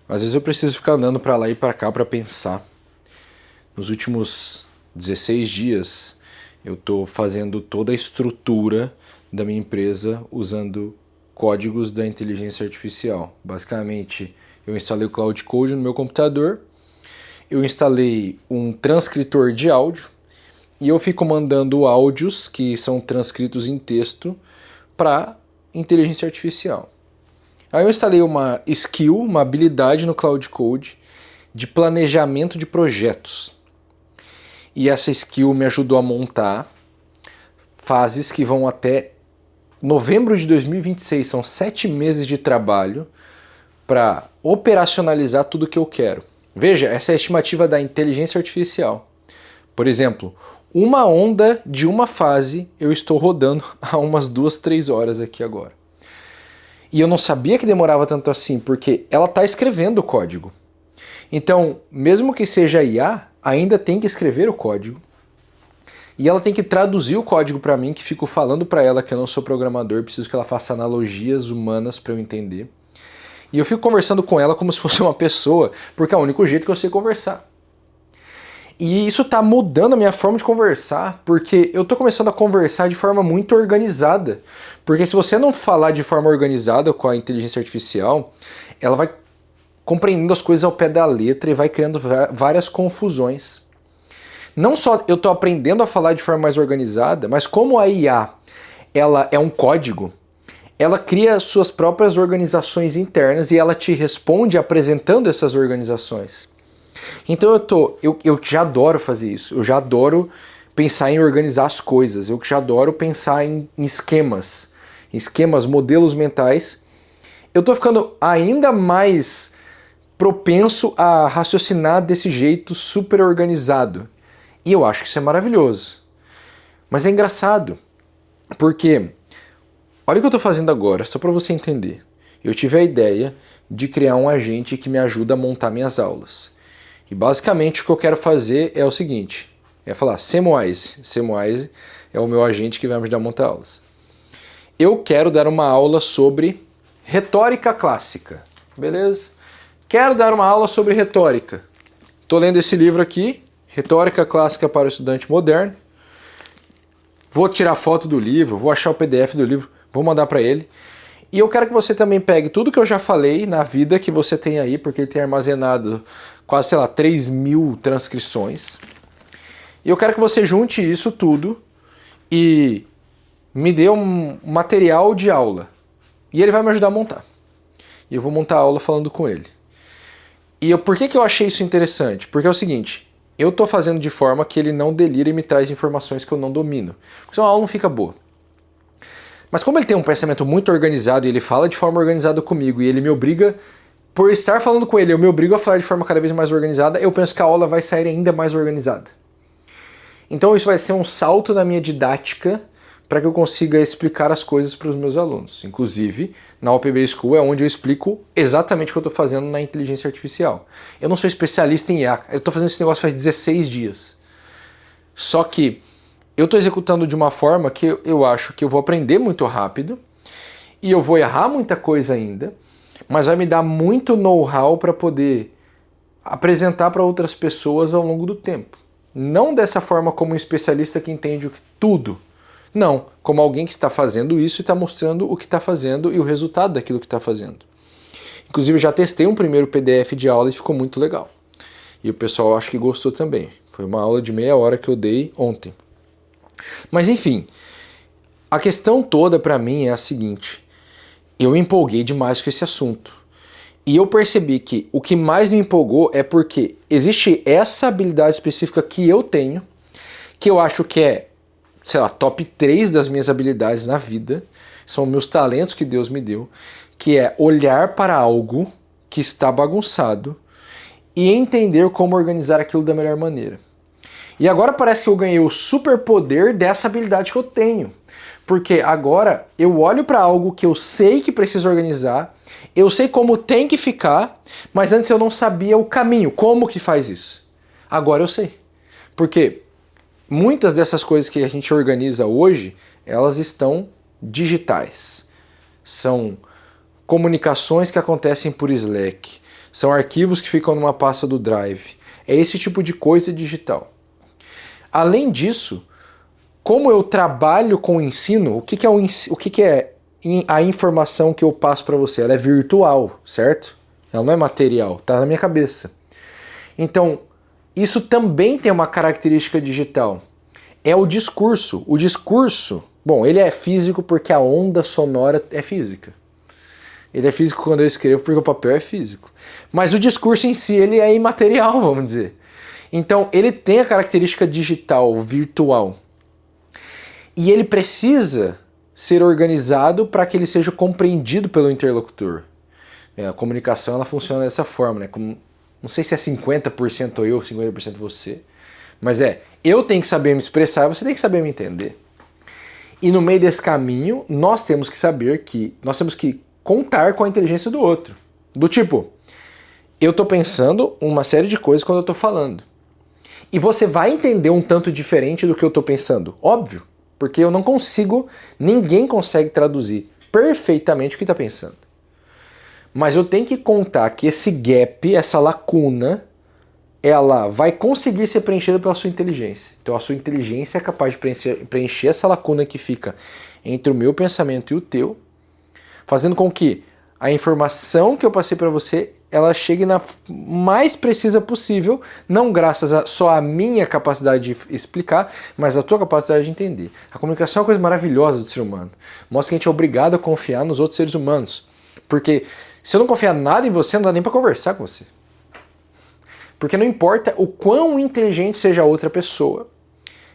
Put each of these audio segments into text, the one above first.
Às vezes eu preciso ficar andando para lá e para cá para pensar. Nos últimos 16 dias eu estou fazendo toda a estrutura da minha empresa usando códigos da inteligência artificial. Basicamente, eu instalei o Cloud Code no meu computador, eu instalei um transcritor de áudio e eu fico mandando áudios que são transcritos em texto para inteligência artificial. Aí eu instalei uma skill, uma habilidade no Cloud Code de planejamento de projetos. E essa skill me ajudou a montar fases que vão até novembro de 2026. São 7 meses de trabalho para operacionalizar tudo que eu quero. Veja, essa é a estimativa da inteligência artificial. Por exemplo, uma onda de uma fase eu estou rodando há umas 2, 3 horas aqui agora. E eu não sabia que demorava tanto assim, porque ela está escrevendo o código. Então, mesmo que seja IA, ainda tem que escrever o código. E ela tem que traduzir o código para mim, que fico falando para ela que eu não sou programador, preciso que ela faça analogias humanas para eu entender. E eu fico conversando com ela como se fosse uma pessoa, porque é o único jeito que eu sei conversar. E isso está mudando a minha forma de conversar, porque eu estou começando a conversar de forma muito organizada. Porque se você não falar de forma organizada com a inteligência artificial, ela vai compreendendo as coisas ao pé da letra e vai criando várias confusões. Não só eu estou aprendendo a falar de forma mais organizada, mas como a IA ela é um código, ela cria suas próprias organizações internas e ela te responde apresentando essas organizações. Então eu já adoro fazer isso, eu já adoro pensar em organizar as coisas, eu já adoro pensar em esquemas, modelos mentais. Eu estou ficando ainda mais propenso a raciocinar desse jeito super organizado. E eu acho que isso é maravilhoso. Mas é engraçado, porque olha o que eu estou fazendo agora, só para você entender. Eu tive a ideia de criar um agente que me ajuda a montar minhas aulas. E basicamente o que eu quero fazer é o seguinte, é falar Samwise. Samwise é o meu agente que vai me ajudar a montar aulas. Eu quero dar uma aula sobre retórica clássica, beleza? Quero dar uma aula sobre retórica. Estou lendo esse livro aqui, Retórica Clássica para o Estudante Moderno. Vou tirar foto do livro, vou achar o PDF do livro, vou mandar para ele. E eu quero que você também pegue tudo que eu já falei na vida que você tem aí, porque ele tem armazenado quase, 3.000 transcrições. E eu quero que você junte isso tudo e me dê um material de aula. E ele vai me ajudar a montar. E eu vou montar a aula falando com ele. E por que eu achei isso interessante? Porque é o seguinte, eu estou fazendo de forma que ele não delire e me traz informações que eu não domino. Porque senão a aula não fica boa. Mas como ele tem um pensamento muito organizado e ele fala de forma organizada comigo e ele me obriga, por estar falando com ele, eu me obrigo a falar de forma cada vez mais organizada, eu penso que a aula vai sair ainda mais organizada. Então isso vai ser um salto na minha didática para que eu consiga explicar as coisas para os meus alunos. Inclusive, na OPB School é onde eu explico exatamente o que eu estou fazendo na inteligência artificial. Eu não sou especialista em IA, eu estou fazendo esse negócio faz 16 dias. Só que eu estou executando de uma forma que eu acho que eu vou aprender muito rápido e eu vou errar muita coisa ainda, mas vai me dar muito know-how para poder apresentar para outras pessoas ao longo do tempo. Não dessa forma como um especialista que entende tudo. Não, como alguém que está fazendo isso e está mostrando o que está fazendo e o resultado daquilo que está fazendo. Inclusive, eu já testei um primeiro PDF de aula e ficou muito legal. E o pessoal acho que gostou também. Foi uma aula de meia hora que eu dei ontem. Mas enfim, a questão toda para mim é a seguinte. Eu me empolguei demais com esse assunto. E eu percebi que o que mais me empolgou é porque existe essa habilidade específica que eu tenho, que eu acho que é, top 3 das minhas habilidades na vida, são meus talentos que Deus me deu, que é olhar para algo que está bagunçado e entender como organizar aquilo da melhor maneira. E agora parece que eu ganhei o superpoder dessa habilidade que eu tenho. Porque agora eu olho para algo que eu sei que preciso organizar, eu sei como tem que ficar, mas antes eu não sabia o caminho, como que faz isso. Agora eu sei. Porque muitas dessas coisas que a gente organiza hoje, elas estão digitais. São comunicações que acontecem por Slack, São arquivos que ficam numa pasta do Drive. É esse tipo de coisa digital. Além disso, como eu trabalho com o ensino, o que é a informação que eu passo para você? Ela é virtual, certo? Ela não é material, está na minha cabeça. Então, isso também tem uma característica digital. É o discurso. O discurso, bom, ele é físico porque a onda sonora é física. Ele é físico quando eu escrevo porque o papel é físico. Mas o discurso em si, ele é imaterial, vamos dizer. Então, ele tem a característica digital, virtual. E ele precisa ser organizado para que ele seja compreendido pelo interlocutor. A comunicação ela funciona dessa forma, né? Não sei se é 50% eu, 50% você, mas eu tenho que saber me expressar, você tem que saber me entender. E no meio desse caminho, nós temos que contar com a inteligência do outro. Do tipo, eu estou pensando uma série de coisas quando eu estou falando. E você vai entender um tanto diferente do que eu estou pensando, óbvio. Porque eu não consigo, ninguém consegue traduzir perfeitamente o que está pensando. Mas eu tenho que contar que esse gap, essa lacuna, ela vai conseguir ser preenchida pela sua inteligência. Então a sua inteligência é capaz de preencher essa lacuna que fica entre o meu pensamento e o teu, fazendo com que a informação que eu passei para você, ela chegue na mais precisa possível, não graças só à minha capacidade de explicar, mas à tua capacidade de entender. A comunicação é uma coisa maravilhosa do ser humano. Mostra que a gente é obrigado a confiar nos outros seres humanos. Porque se eu não confiar nada em você, não dá nem para conversar com você. Porque não importa o quão inteligente seja a outra pessoa,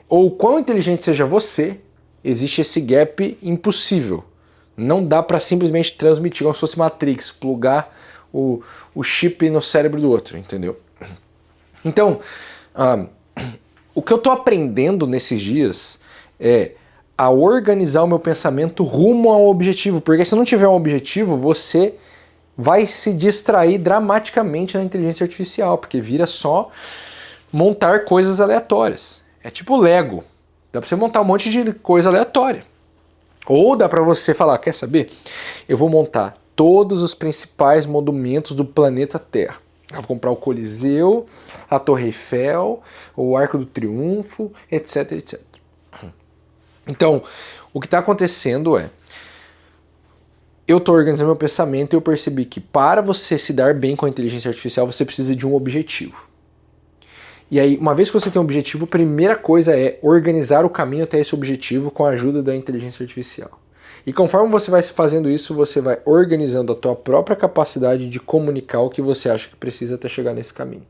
ou o quão inteligente seja você, existe esse gap impossível. Não dá para simplesmente transmitir como se fosse Matrix, plugar o chip no cérebro do outro, entendeu? Então, o que eu estou aprendendo nesses dias é a organizar o meu pensamento rumo ao objetivo, porque se não tiver um objetivo, você vai se distrair dramaticamente na inteligência artificial, porque vira só montar coisas aleatórias. É tipo Lego, dá para você montar um monte de coisa aleatória. Ou dá para você falar, quer saber? Eu vou montar todos os principais monumentos do planeta Terra. Eu vou comprar o Coliseu, a Torre Eiffel, o Arco do Triunfo, etc, etc. Então, o que está acontecendo eu estou organizando meu pensamento e eu percebi que para você se dar bem com a inteligência artificial, você precisa de um objetivo. E aí, uma vez que você tem um objetivo, a primeira coisa é organizar o caminho até esse objetivo com a ajuda da inteligência artificial. E conforme você vai fazendo isso, você vai organizando a tua própria capacidade de comunicar o que você acha que precisa até chegar nesse caminho.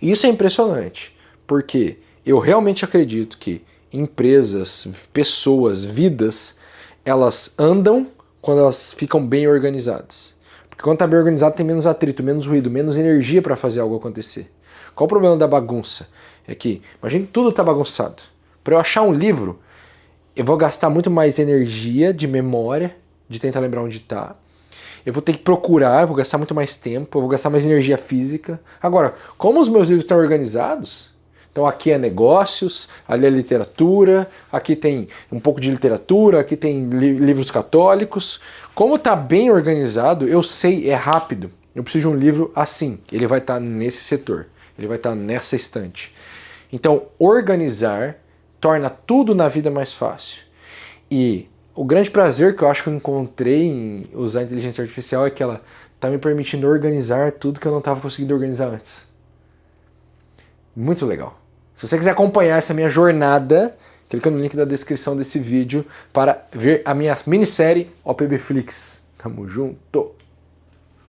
E isso é impressionante, porque eu realmente acredito que empresas, pessoas, vidas, elas andam quando elas ficam bem organizadas. Porque quando está bem organizado tem menos atrito, menos ruído, menos energia para fazer algo acontecer. Qual o problema da bagunça? É que, imagine que tudo está bagunçado. Para eu achar um livro, eu vou gastar muito mais energia de memória, de tentar lembrar onde está. Eu vou ter que procurar, eu vou gastar muito mais tempo, eu vou gastar mais energia física. Agora, como os meus livros estão organizados, então aqui é negócios, ali é literatura, aqui tem um pouco de literatura, aqui tem livros católicos. Como está bem organizado, eu sei, é rápido. Eu preciso de um livro assim, ele vai estar nesse setor, ele vai estar nessa estante. Então, organizar torna tudo na vida mais fácil. E o grande prazer que eu acho que eu encontrei em usar a inteligência artificial é que ela está me permitindo organizar tudo que eu não estava conseguindo organizar antes. Muito legal. Se você quiser acompanhar essa minha jornada, clica no link da descrição desse vídeo para ver a minha minissérie OPBflix. Tamo junto!